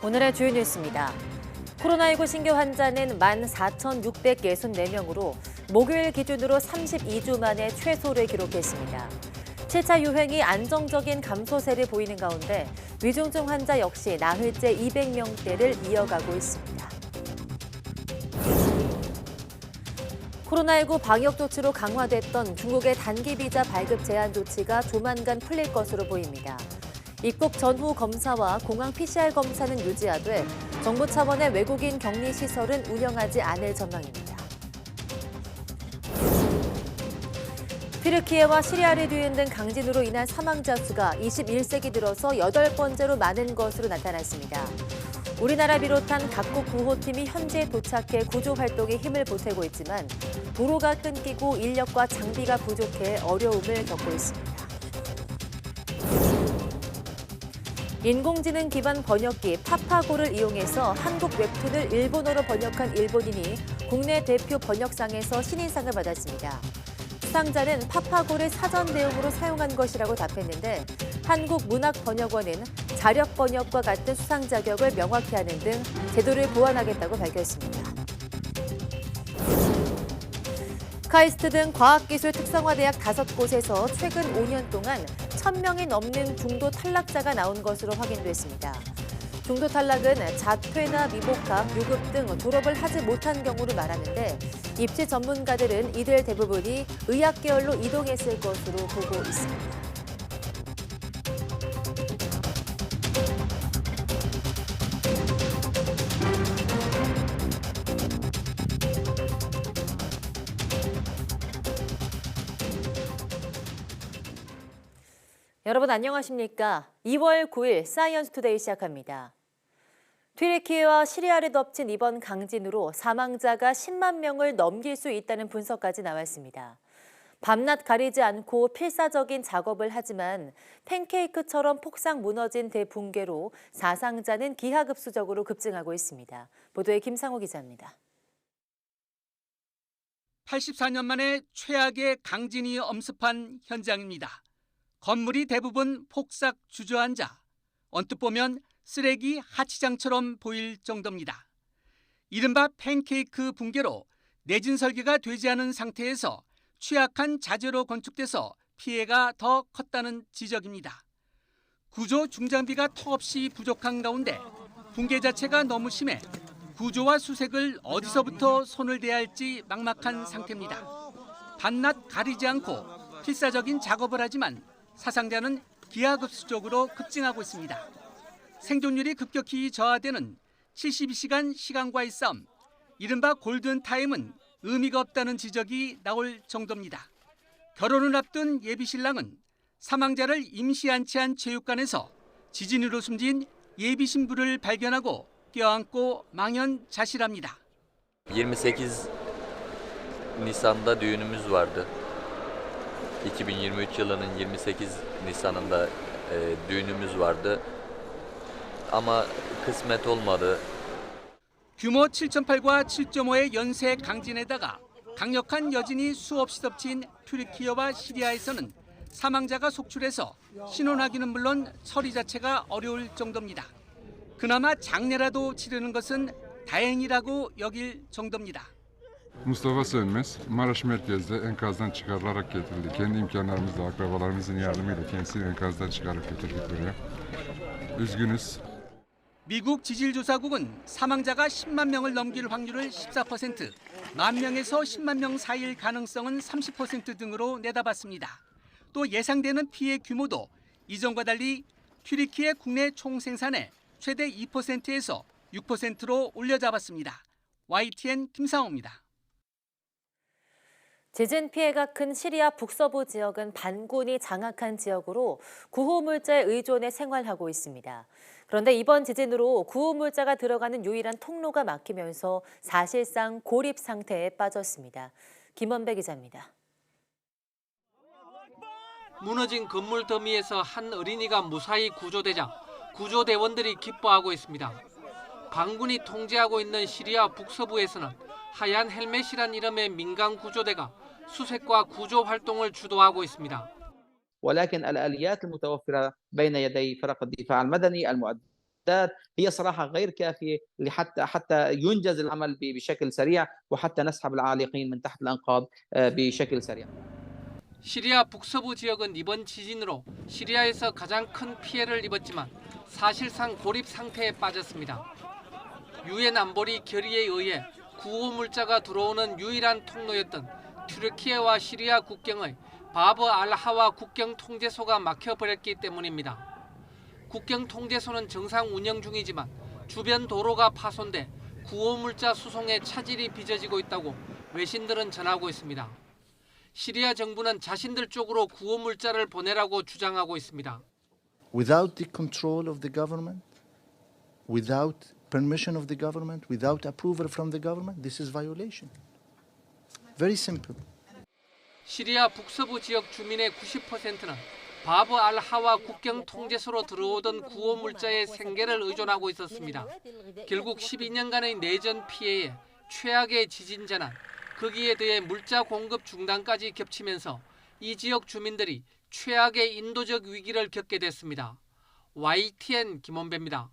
오늘의 주요 뉴스입니다. 코로나19 신규 환자는 14,664명으로 목요일 기준으로 32주 만에 최소를 기록했습니다. 7차 유행이 안정적인 감소세를 보이는 가운데 위중증 환자 역시 나흘째 200명대를 이어가고 있습니다. 코로나19 방역 조치로 강화됐던 중국의 단기 비자 발급 제한 조치가 조만간 풀릴 것으로 보입니다. 입국 전후 검사와 공항 PCR 검사는 유지하되 정부 차원의 외국인 격리 시설은 운영하지 않을 전망입니다. 튀르키예와 시리아를 뒤흔든 강진으로 인한 사망자 수가 21세기 들어서 8번째로 많은 것으로 나타났습니다. 우리나라 비롯한 각국 구호팀이 현지에 도착해 구조 활동에 힘을 보태고 있지만 도로가 끊기고 인력과 장비가 부족해 어려움을 겪고 있습니다. 인공지능 기반 번역기 파파고를 이용해서 한국 웹툰을 일본어로 번역한 일본인이 국내 대표 번역상에서 신인상을 받았습니다. 수상자는 파파고를 사전 내용으로 사용한 것이라고 답했는데 한국문학번역원은 자력 번역과 같은 수상 자격을 명확히 하는 등 제도를 보완하겠다고 밝혔습니다. 카이스트 등 과학기술 특성화대학 5곳에서 최근 5년 동안 1,000명이 넘는 중도 탈락자가 나온 것으로 확인됐습니다. 중도 탈락은 자퇴나 미복학, 유급 등 졸업을 하지 못한 경우를 말하는데 입시 전문가들은 이들 대부분이 의학 계열로 이동했을 것으로 보고 있습니다. 여러분 안녕하십니까? 2월 9일 사이언스 투데이 시작합니다. 튀르키예와 시리아를 덮친 이번 강진으로 사망자가 10만 명을 넘길 수 있다는 분석까지 나왔습니다. 밤낮 가리지 않고 필사적인 작업을 하지만 팬케이크처럼 폭삭 무너진 대붕괴로 사상자는 기하급수적으로 급증하고 있습니다. 보도에 김상호 기자입니다. 84년 만에 최악의 강진이 엄습한 현장입니다. 건물이 대부분 폭삭 주저앉아 언뜻 보면 쓰레기 하치장처럼 보일 정도입니다. 이른바 팬케이크 붕괴로 내진 설계가 되지 않은 상태에서 취약한 자재로 건축돼서 피해가 더 컸다는 지적입니다. 구조 중장비가 턱없이 부족한 가운데 붕괴 자체가 너무 심해 구조와 수색을 어디서부터 손을 대야 할지 막막한 상태입니다. 밤낮 가리지 않고 필사적인 작업을 하지만 사상자는 기하급수적으로 급증하고 있습니다. 생존율이 급격히 저하되는 72시간 시간과의 싸움, 이른바 골든타임은 의미가 없다는 지적이 나올 정도입니다. 결혼을 앞둔 예비신랑은 사망자를 임시 안치한 체육관에서 지진으로 숨진 예비신부를 발견하고 껴안고 망연자실합니다. 28 Nisan'da düğünümüz vardı. 2023 yılının 28 Nisan'ında düğünümüz vardı. Ama kısmet olmadı. 규모 7.8과 7.5의 연쇄 강진에다가 강력한 여진이 수없이 덮친 튀르키예와 시리아에서는 사망자가 속출해서 신원하기는 물론 처리 자체가 어려울 정도입니다. 그나마 장례라도 치르는 것은 다행이라고 여길 정도입니다. Mustafa Sönmez, Maraş merkezde enkazdan çıkarılarak getirildi. Kendi imkanlarımızla, akrabalarımızın yardımıyla kendisini enkazdan çıkarıp getirdik buraya. Üzgünüz. 미국 지질조사국은 사망자가 10만 명을 넘길 확률을 14%, 만 명에서 10만 명 사이일 가능성은 30% 등으로 내다봤습니다. 또 예상되는 피해 규모도 이전과 달리 튀르키예 국내 총생산의 최대 2%에서 6%로 올려잡았습니다. YTN 김상호입니다. 지진 피해가 큰 시리아 북서부 지역은 반군이 장악한 지역으로 구호물자에 의존해 생활하고 있습니다. 그런데 이번 지진으로 구호물자가 들어가는 유일한 통로가 막히면서 사실상 고립 상태에 빠졌습니다. 김원배 기자입니다. 무너진 건물 더미에서 한 어린이가 무사히 구조되자 구조대원들이 기뻐하고 있습니다. 반군이 통제하고 있는 시리아 북서부에서는 하얀 헬멧이란 이름의 민간 구조대가 수색과 구조 활동을 주도하고 있습니다. ولكن الآليات المتوفرة بين يدي فرق الدفاع المدني المؤدي هي صراحة غير كافية حتى ينجز العمل بشكل سريع وحتى نسحب العالقين من تحت الأنقاض بشكل سريع. 시리아 북서부 지역은 이번 지진으로 시리아에서 가장 큰 피해를 입었지만 사실상 고립 상태에 빠졌습니다. 유엔 안보리 결의에 의해 구호 물자가 들어오는 유일한 통로였던 튀르키예와 시리아 국경의 바브 알하와 국경 통제소가 막혀버렸기 때문입니다. 국경 통제소는 정상 운영 중이지만 주변 도로가 파손돼 구호 물자 수송에 차질이 빚어지고 있다고 외신들은 전하고 있습니다. 시리아 정부는 자신들 쪽으로 구호 물자를 보내라고 주장하고 있습니다. Without the control of the government, without permission of the government, without approval from the government, this is violation. Very simple. 시리아 북서부 지역 주민의 90%는 바브 알하와 국경 통제소로 들어오던 구호 물자의 생계를 의존하고 있었습니다. 결국 12년간의 내전 피해에 최악의 지진 재난, 거기에 대해 물자 공급 중단까지 겹치면서 이 지역 주민들이 최악의 인도적 위기를 겪게 됐습니다. YTN 김원배입니다.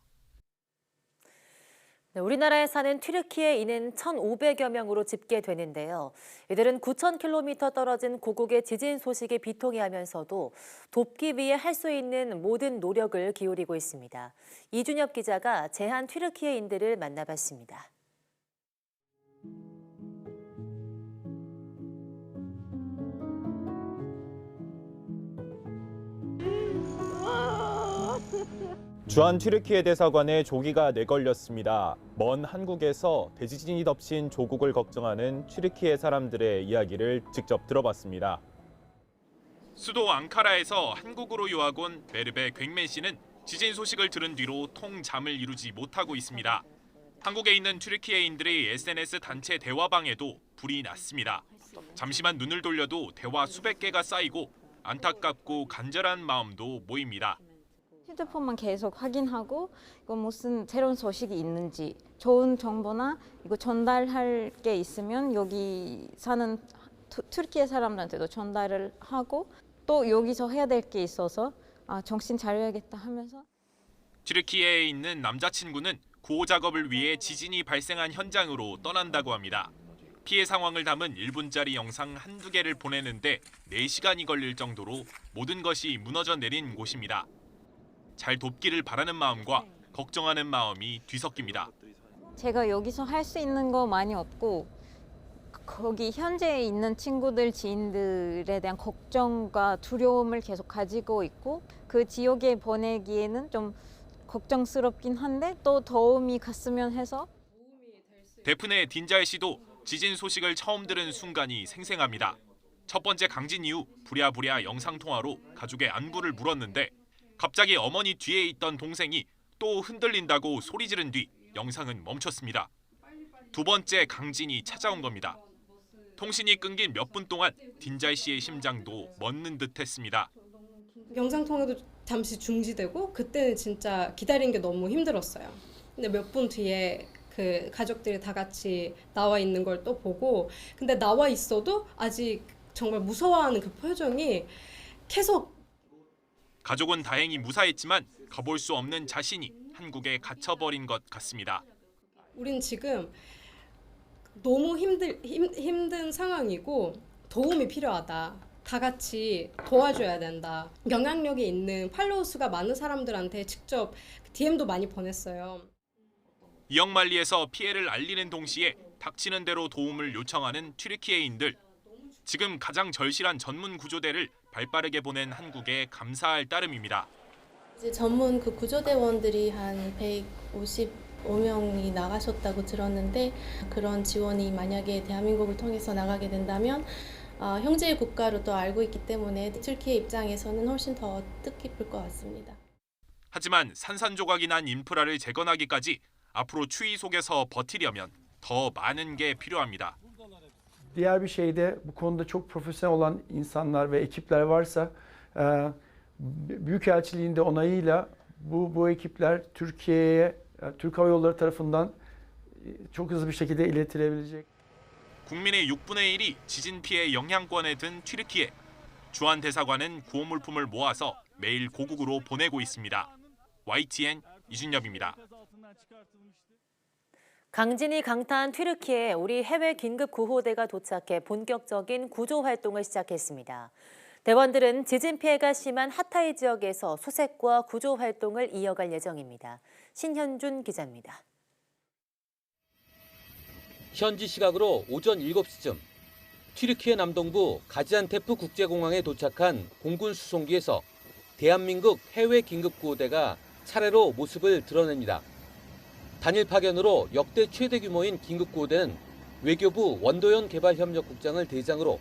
네, 우리나라에 사는 튀르키예인은 1,500여 명으로 집계되는데요. 이들은 9,000km 떨어진 고국의 지진 소식에 비통해하면서도 돕기 위해 할 수 있는 모든 노력을 기울이고 있습니다. 이준엽 기자가 제한 튀르키예인들을 만나봤습니다. 주한 튀르키예 대사관에 조기가 내걸렸습니다. 먼 한국에서 대지진이 덮친 조국을 걱정하는 튀르키예 사람들의 이야기를 직접 들어봤습니다. 수도 앙카라에서 한국으로 유학 온 메르베 괭맨 씨는 지진 소식을 들은 뒤로 통잠을 이루지 못하고 있습니다. 한국에 있는 튀르키예인들의 SNS 단체 대화방에도 불이 났습니다. 잠시만 눈을 돌려도 대화 수백 개가 쌓이고 안타깝고 간절한 마음도 모입니다. 휴대폰만 계속 확인하고 이거 무슨 새로운 소식이 있는지 좋은 정보나 이거 전달할 게 있으면 여기 사는 튀르키예 사람들한테도 전달을 하고 또 여기서 해야 될 게 있어서 정신 차려야겠다 하면서 튀르키예에 있는 남자친구는 구호 작업을 위해 지진이 발생한 현장으로 떠난다고 합니다. 피해 상황을 담은 1분짜리 영상 한두 개를 보내는데 4시간이 걸릴 정도로 모든 것이 무너져 내린 곳입니다. 잘 돕기를 바라는 마음과 걱정하는 마음이 뒤섞입니다. 제가 여기서 할 수 있는 거 많이 없고 거기 현재 있는 친구들, 지인들에 대한 걱정과 두려움을 계속 가지고 있고 그 지역에 보내기에는 좀 걱정스럽긴 한데 또 도움이 갔으면 해서. 데프네 딘자이 씨도 지진 소식을 처음 들은 순간이 생생합니다. 첫 번째 강진 이후 부랴부랴 영상통화로 가족의 안부를 물었는데 갑자기 어머니 뒤에 있던 동생이 또 흔들린다고 소리 지른 뒤 영상은 멈췄습니다. 두 번째 강진이 찾아온 겁니다. 통신이 끊긴 몇 분 동안 딘자이 씨의 심장도 멎는 듯했습니다. 영상통화도 잠시 중지되고 그때는 진짜 기다린 게 너무 힘들었어요. 근데 몇 분 뒤에 그 가족들이 다 같이 나와 있는 걸 또 보고 근데 나와 있어도 아직 정말 무서워하는 그 표정이 계속. 가족은 다행히 무사했지만 가볼 수 없는 자신이 한국에 갇혀버린 것 같습니다. 우린 지금 너무 힘든 상황이고 도움이 필요하다. 다 같이 도와줘야 된다. 영향력이 있는 팔로워 수가 많은 사람들한테 직접 DM도 많이 보냈어요. 이역만리에서 피해를 알리는 동시에 닥치는 대로 도움을 요청하는 튀르키예인들. 지금 가장 절실한 전문 구조대를 발빠르게 보낸 한국에 감사할 따름입니다. 이제 전문 그 구조대원들이 한 155명이 나가셨다고 들었는데 그런 지원이 만약에 대한민국을 통해서 나가게 된다면 형제의 국가로 또 알고 있기 때문에 튀르키예 입장에서는 훨씬 더 뜻깊을 것 같습니다. 하지만 산산조각이 난 인프라를 재건하기까지 앞으로 추위 속에서 버티려면 더 많은 게 필요합니다. Diğer bir şey de bu konuda çok profesyonel olan insanlar ve ekipler varsa Büyükelçiliğin de onayıyla bu ekipler Türkiye'ye Türk Hava Yolları tarafından çok hızlı bir şekilde iletilebilecek. 국민의 6분의 1이 지진 피해 영향권에 든 튀르키예. 주한 대사관은 구호 물품을 모아서 매일 고국으로 보내고 있습니다. YTN 이준엽입니다. 강진이 강타한 튀르키예에 우리 해외 긴급 구호대가 도착해 본격적인 구조 활동을 시작했습니다. 대원들은 지진 피해가 심한 하타이 지역에서 수색과 구조 활동을 이어갈 예정입니다. 신현준 기자입니다. 현지 시각으로 오전 7시쯤 튀르키예 남동부 가지안테프 국제공항에 도착한 공군 수송기에서 대한민국 해외 긴급구호대가 차례로 모습을 드러냅니다. 단일 파견으로 역대 최대 규모인 긴급구호대는 외교부 원도연 개발협력국장을 대상으로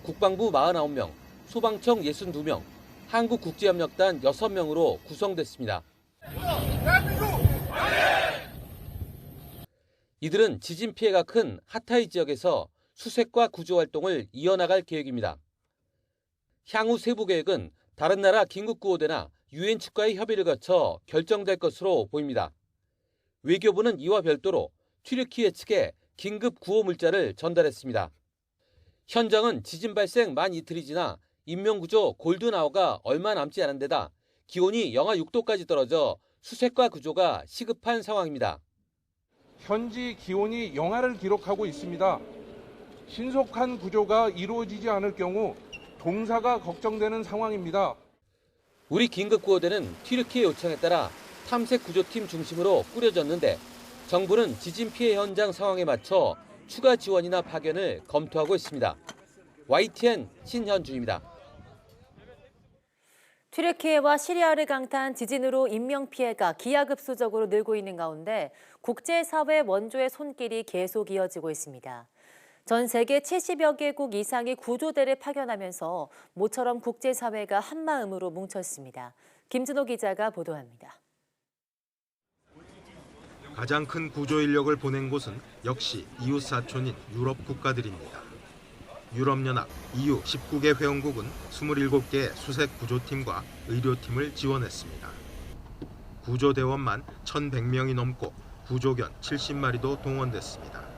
국방부 49명, 소방청 62명, 한국국제협력단 6명으로 구성됐습니다. 이들은 지진 피해가 큰 하타이 지역에서 수색과 구조 활동을 이어나갈 계획입니다. 향후 세부 계획은 다른 나라 긴급구호대나 유엔 측과의 협의를 거쳐 결정될 것으로 보입니다. 외교부는 이와 별도로 튀르키예 측에 긴급 구호 물자를 전달했습니다. 현장은 지진 발생 만 이틀이 지나 인명구조 골든아워가 얼마 남지 않은 데다 기온이 영하 6도까지 떨어져 수색과 구조가 시급한 상황입니다. 현지 기온이 영하를 기록하고 있습니다. 신속한 구조가 이루어지지 않을 경우 동사가 걱정되는 상황입니다. 우리 긴급구호대는 튀르키예 요청에 따라 탐색구조팀 중심으로 꾸려졌는데 정부는 지진 피해 현장 상황에 맞춰 추가 지원이나 파견을 검토하고 있습니다. YTN 신현준입니다. 튀르키예와 시리아를 강타한 지진으로 인명피해가 기하급수적으로 늘고 있는 가운데 국제사회 원조의 손길이 계속 이어지고 있습니다. 전 세계 70여 개국 이상이 구조대를 파견하면서 모처럼 국제사회가 한마음으로 뭉쳤습니다. 김준호 기자가 보도합니다. 가장 큰 구조 인력을 보낸 곳은 역시 이웃 사촌인 유럽 국가들입니다. 유럽연합 EU 19개 회원국은 27개의 수색 구조팀과 의료팀을 지원했습니다. 구조대원만 1,100명이 넘고 구조견 70마리도 동원됐습니다.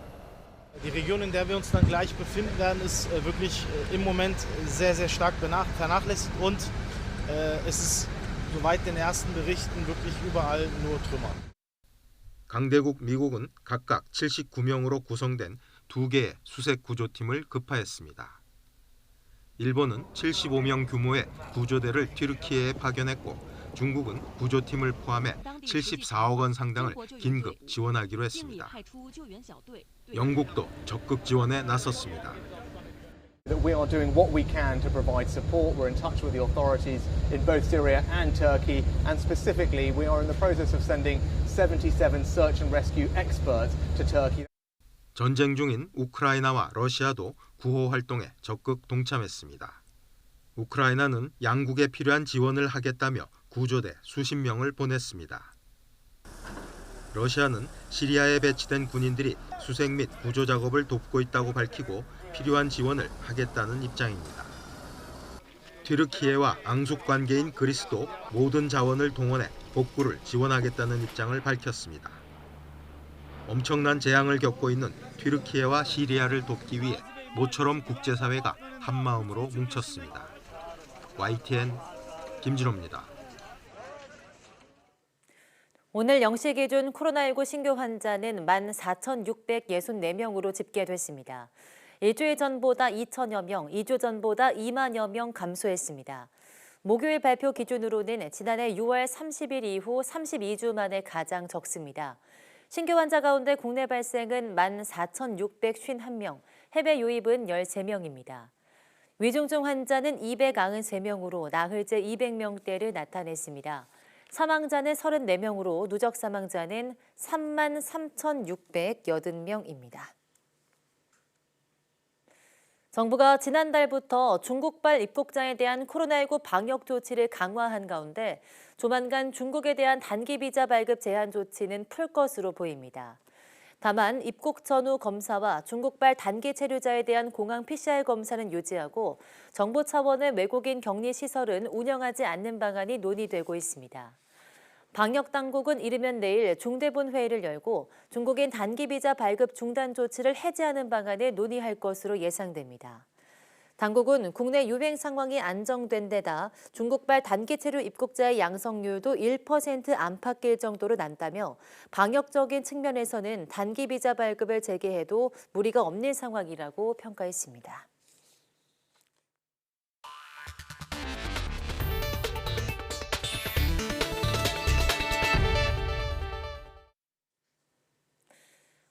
Die Region, in der wir uns dann gleich befinden werden, ist wirklich im Moment sehr, sehr stark vernachlässigt und es ist soweit den ersten Berichten wirklich überall nur Trümmer. 강대국 미국은 각각 79명으로 구성된 2개의 수색 구조팀을 급파했습니다. 일본은 75명 규모의 구조대를 튀르키예에 파견했고 중국은 구조팀을 포함해 74억 원 상당을 긴급 지원하기로 했습니다. 영국도 적극 지원에 나섰습니다. We are doing what we can to provide support. We're in touch with the authorities in both Syria and Turkey, and specifically we are in the process of sending 77 search and rescue experts to Turkey. 전쟁 중인 우크라이나와 러시아도 구호 활동에 적극 동참했습니다. 우크라이나는 양국에 필요한 지원을 하겠다며 구조대 수십 명을 보냈습니다. 러시아는 시리아에 배치된 군인들이 수색 및 구조 작업을 돕고 있다고 밝히고 필요한 지원을 하겠다는 입장입니다. 튀르키예와 앙숙 관계인 그리스도 모든 자원을 동원해 복구를 지원하겠다는 입장을 밝혔습니다. 엄청난 재앙을 겪고 있는 튀르키예와 시리아를 돕기 위해 모처럼 국제사회가 한마음으로 뭉쳤습니다. YTN 김진호입니다. 오늘 0시 기준 코로나19 신규 환자는 14,664명으로 집계됐습니다. 일주일 전보다 2천여 명, 2주 전보다 2만여 명 감소했습니다. 목요일 발표 기준으로는 지난해 6월 30일 이후 32주 만에 가장 적습니다. 신규 환자 가운데 국내 발생은 14,651명, 해외 유입은 13명입니다. 위중증 환자는 293명으로 나흘째 200명대를 나타냈습니다. 사망자는 34명으로 누적 사망자는 33,680명입니다. 정부가 지난달부터 중국발 입국자에 대한 코로나19 방역 조치를 강화한 가운데 조만간 중국에 대한 단기 비자 발급 제한 조치는 풀 것으로 보입니다. 다만 입국 전후 검사와 중국발 단기 체류자에 대한 공항 PCR 검사는 유지하고 정부 차원의 외국인 격리 시설은 운영하지 않는 방안이 논의되고 있습니다. 방역 당국은 이르면 내일 중대본 회의를 열고 중국인 단기 비자 발급 중단 조치를 해제하는 방안을 논의할 것으로 예상됩니다. 당국은 국내 유행 상황이 안정된 데다 중국발 단기 체류 입국자의 양성률도 1% 안팎일 정도로 낮다며 방역적인 측면에서는 단기 비자 발급을 재개해도 무리가 없는 상황이라고 평가했습니다.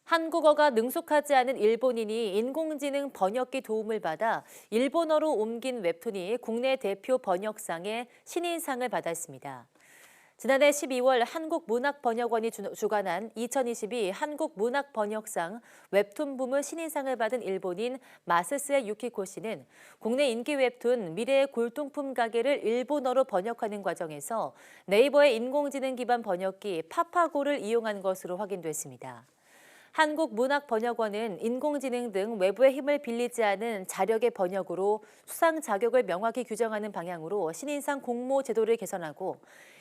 한국어가 능숙하지 않은 일본인이 인공지능 번역기 도움을 받아 일본어로 옮긴 웹툰이 국내 대표 번역상의 신인상을 받았습니다. 지난해 12월 한국문학번역원이 주관한 2022 한국문학번역상 웹툰 부문 신인상을 받은 일본인 마스스의 유키코 씨는 국내 인기 웹툰 미래의 골동품 가게를 일본어로 번역하는 과정에서 네이버의 인공지능 기반 번역기 파파고를 이용한 것으로 확인됐습니다. 한국문학번역원은 인공지능 등 외부의 힘을 빌리지 않은 자력의 번역으로 수상 자격을 명확히 규정하는 방향으로 신인상 공모 제도를 개선하고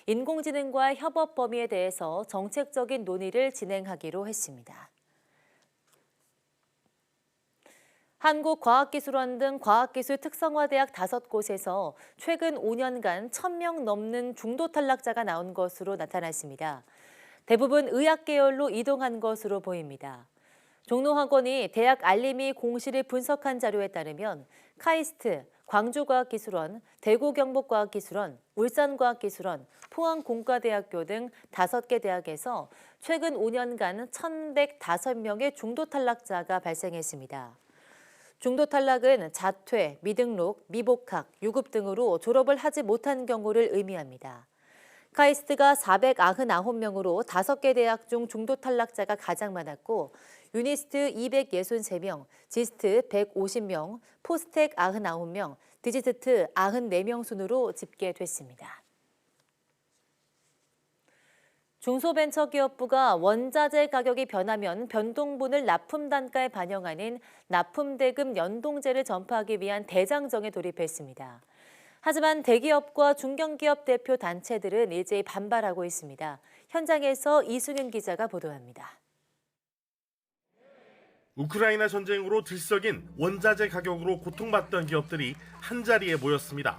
인공지능과 협업 범위에 대해서 정책적인 논의를 진행하기로 했습니다. 한국과학기술원 등 과학기술 특성화대학 5곳에서 최근 5년간 1,000명 넘는 중도 탈락자가 나온 것으로 나타났습니다. 대부분 의학 계열로 이동한 것으로 보입니다. 종로학원이 대학 알림이 공시를 분석한 자료에 따르면 카이스트, 광주과학기술원, 대구경북과학기술원, 울산과학기술원, 포항공과대학교 등 5개 대학에서 최근 5년간 1,105명의 중도 탈락자가 발생했습니다. 중도 탈락은 자퇴, 미등록, 미복학, 유급 등으로 졸업을 하지 못한 경우를 의미합니다. 카이스트가 499명으로 5개 대학 중 중도 탈락자가 가장 많았고 유니스트 263명, 지스트 150명, 포스텍 99명, 디지스트 94명 순으로 집계됐습니다. 중소벤처기업부가 원자재 가격이 변하면 변동분을 납품 단가에 반영하는 납품대금 연동제를 전파하기 위한 대장정에 돌입했습니다. 하지만 대기업과 중견기업 대표 단체들은 일제히 반발하고 있습니다. 현장에서 이승윤 기자가 보도합니다. 우크라이나 전쟁으로 들썩인 원자재 가격으로 고통받던 기업들이 한자리에 모였습니다.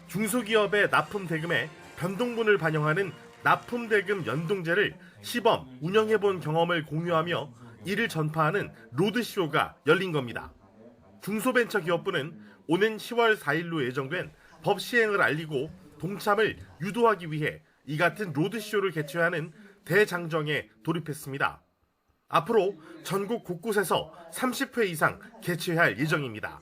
중소기업의 납품 대금에 변동분을 반영하는 납품 대금 연동제를 시범 운영해본 경험을 공유하며 이를 전파하는 로드쇼가 열린 겁니다. 중소벤처기업부는 오는 10월 4일로 예정된 법 시행을 알리고 동참을 유도하기 위해 이 같은 로드쇼를 개최하는 대장정에 돌입했습니다. 앞으로 전국 곳곳에서 30회 이상 개최할 예정입니다.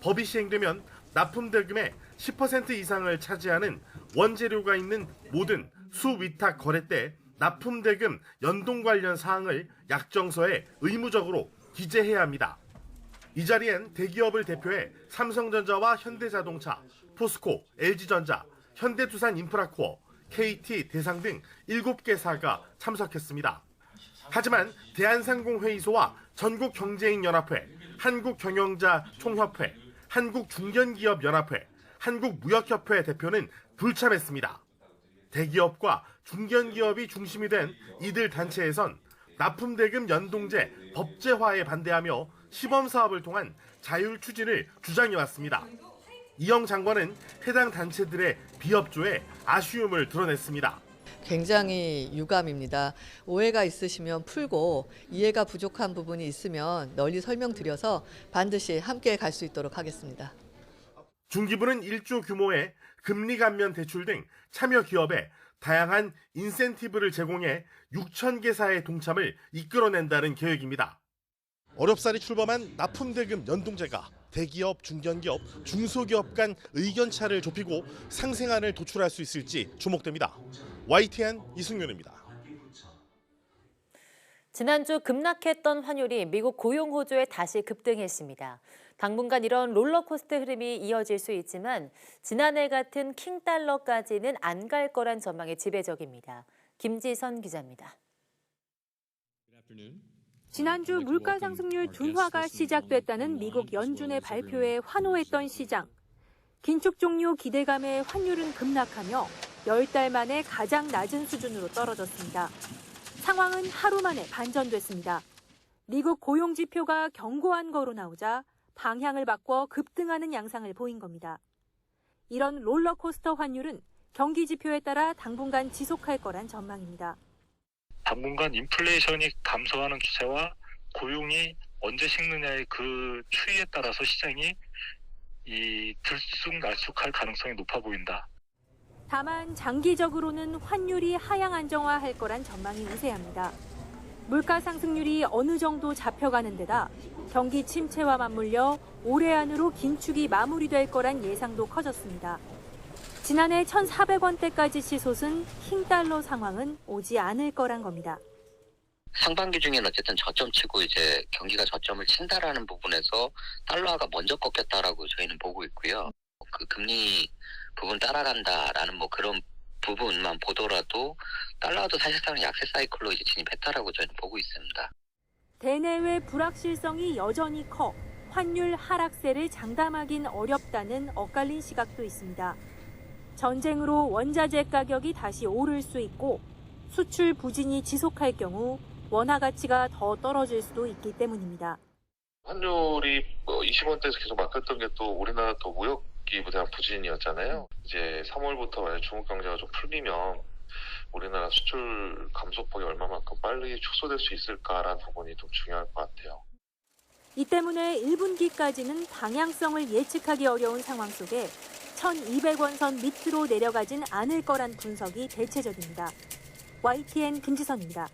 법이 시행되면 납품대금의 10% 이상을 차지하는 원재료가 있는 모든 수위탁 거래 때 납품대금 연동 관련 사항을 약정서에 의무적으로 기재해야 합니다. 이 자리엔 대기업을 대표해 삼성전자와 현대자동차, 포스코, LG전자, 현대두산인프라코어, KT, 대상 등 7개사가 참석했습니다. 하지만 대한상공회의소와 전국경제인연합회, 한국경영자총협회, 한국중견기업연합회, 한국무역협회 대표는 불참했습니다. 대기업과 중견기업이 중심이 된 이들 단체에선 납품대금 연동제 법제화에 반대하며 시범사업을 통한 자율 추진을 주장해왔습니다. 이영 장관은 해당 단체들의 비협조에 아쉬움을 드러냈습니다. 굉장히 유감입니다. 오해가 있으시면 풀고 이해가 부족한 부분이 있으면 널리 설명드려서 반드시 함께 갈 수 있도록 하겠습니다. 중기부는 1조 규모의 금리 감면 대출 등 참여 기업에 다양한 인센티브를 제공해 6,000개사의 동참을 이끌어낸다는 계획입니다. 어렵사리 출범한 납품대금 연동제가 대기업, 중견기업, 중소기업 간 의견차를 좁히고 상생안을 도출할 수 있을지 주목됩니다. YTN 이승윤입니다. 지난주 급락했던 환율이 미국 고용 호조에 다시 급등했습니다. 당분간 이런 롤러코스터 흐름이 이어질 수 있지만 지난해 같은 킹달러까지는 안 갈 거란 전망이 지배적입니다. 김지선 기자입니다. 지난주 물가 상승률 둔화가 시작됐다는 미국 연준의 발표에 환호했던 시장. 긴축 종료 기대감에 환율은 급락하며 10달 만에 가장 낮은 수준으로 떨어졌습니다. 상황은 하루 만에 반전됐습니다. 미국 고용 지표가 견고한 거로 나오자 방향을 바꿔 급등하는 양상을 보인 겁니다. 이런 롤러코스터 환율은 경기 지표에 따라 당분간 지속할 거란 전망입니다. 당분간 인플레이션이 감소하는 기세와 고용이 언제 식느냐의 그 추이에 따라서 시장이 들쑥날쑥할 가능성이 높아 보인다. 다만 장기적으로는 환율이 하향 안정화할 거란 전망이 우세합니다. 물가 상승률이 어느 정도 잡혀가는 데다 경기 침체와 맞물려 올해 안으로 긴축이 마무리될 거란 예상도 커졌습니다. 지난해 1,400원대까지 치솟은 킹달러 상황은 오지 않을 거란 겁니다. 상반기 중에는 어쨌든 저점치고 이제 경기가 저점을 친다라는 부분에서 달러가 먼저 꺾였다라고 저희는 보고 있고요. 그 금리 부분 따라간다라는 뭐 그런 부분만 보더라도 달러도 사실상 약세 사이클로 이제 진입했다라고 저희는 보고 있습니다. 대내외 불확실성이 여전히 커 환율 하락세를 장담하긴 어렵다는 엇갈린 시각도 있습니다. 전쟁으로 원자재 가격이 다시 오를 수 있고 수출 부진이 지속할 경우 원화 가치가 더 떨어질 수도 있기 때문입니다. 환율이 20원대에서 계속 막혔던 게 또 우리나라 또 무역기 대한 부진이었잖아요. 이제 3월부터 만약 중국 경제가 좀 풀리면 우리나라 수출 감소폭이 얼마만큼 빨리 축소될 수 있을까라는 부분이 좀 중요할 것 같아요. 이 때문에 1분기까지는 방향성을 예측하기 어려운 상황 속에 1,200원 선 밑으로 내려가진 않을 거란 분석이 대체적입니다. YTN 김지선입니다.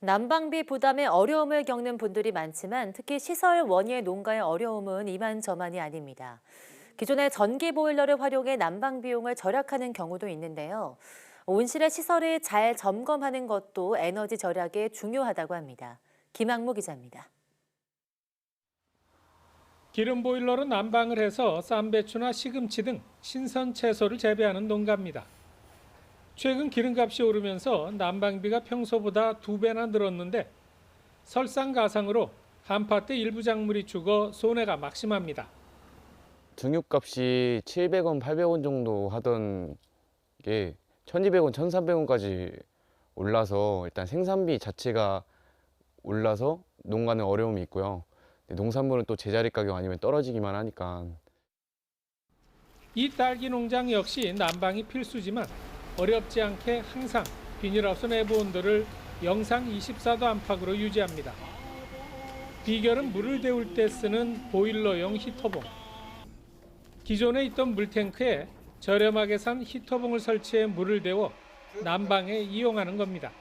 난방비 부담에 어려움을 겪는 분들이 많지만 특히 시설 원예 농가의 어려움은 이만저만이 아닙니다. 기존의 전기 보일러를 활용해 난방 비용을 절약하는 경우도 있는데요. 온실의 시설을 잘 점검하는 것도 에너지 절약에 중요하다고 합니다. 김학무 기자입니다. 기름 보일러로 난방을 해서 쌈배추나 시금치 등 신선 채소를 재배하는 농가입니다. 최근 기름값이 오르면서 난방비가 평소보다 2배나 늘었는데 설상가상으로 한파 때 일부 작물이 죽어 손해가 막심합니다. 등유값이 700원, 800원 정도 하던 게 1,200원, 1,300원까지 올라서 일단 생산비 자체가 올라서 농가는 어려움이 있고요. 농산물은 또 제자리 가격 아니면 떨어지기만 하니까. 이 딸기 농장 역시 난방이 필수지만 어렵지 않게 항상 비닐하우스 내부 온도를 영상 24도 안팎으로 유지합니다. 비결은 물을 데울 때 쓰는 보일러용 히터봉. 기존에 있던 물탱크에 저렴하게 산 히터봉을 설치해 물을 데워 난방에 이용하는 겁니다.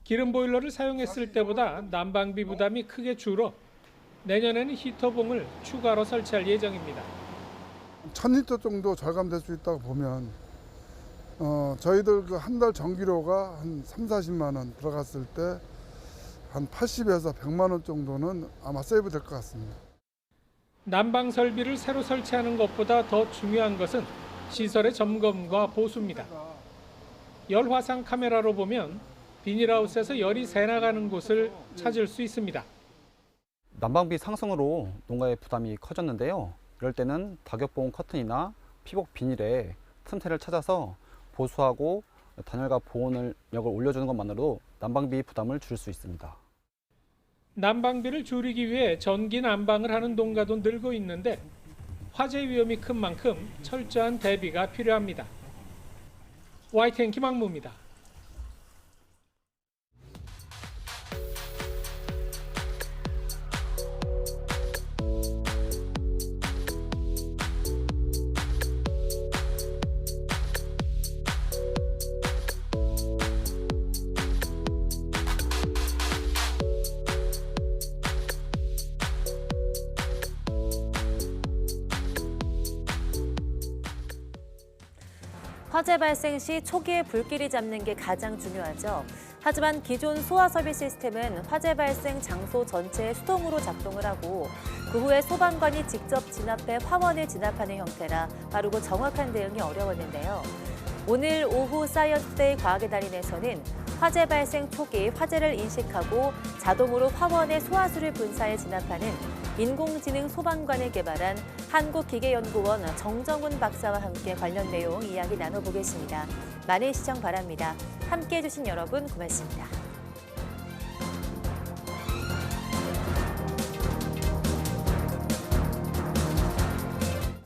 기름 보일러를 사용했을 때보다 난방비 부담이 크게 줄어 내년에는 히터봉을 추가로 설치할 예정입니다. 1,000리터 정도 절감될 수 있다고 보면 저희들 그 한 달 전기료가 한 3, 40만 원 들어갔을 때 한 80에서 100만 원 정도는 아마 세이브 될 것 같습니다. 난방 설비를 새로 설치하는 것보다 더 중요한 것은 시설의 점검과 보수입니다. 열 화상 카메라로 보면 비닐하우스에서 열이 새나가는 곳을 찾을 수 있습니다. 난방비 상승으로 농가의 부담이 커졌는데요. 이럴 때는 다격보온 커튼이나 피복 비닐에 틈새를 찾아서 보수하고 단열과 보온력을 올려주는 것만으로도 난방비 부담을 줄 수 있습니다. 난방비를 줄이기 위해 전기 난방을 하는 농가도 늘고 있는데 화재 위험이 큰 만큼 철저한 대비가 필요합니다. YTN 김학무입니다. 화재 발생 시 초기에 불길이 잡는 게 가장 중요하죠. 하지만 기존 소화설비 시스템은 화재 발생 장소 전체에 수동으로 작동을 하고 그 후에 소방관이 직접 진압해 화원을 진압하는 형태라 빠르고 정확한 대응이 어려웠는데요. 오늘 오후 사이언스데이 과학의 달인에서는 화재 발생 초기 화재를 인식하고 자동으로 화원에 소화수를 분사해 진압하는 인공지능 소방관을 개발한 한국기계연구원 정정훈 박사와 함께 관련 내용 이야기 나눠보겠습니다. 많은 시청 바랍니다. 함께해 주신 여러분 고맙습니다.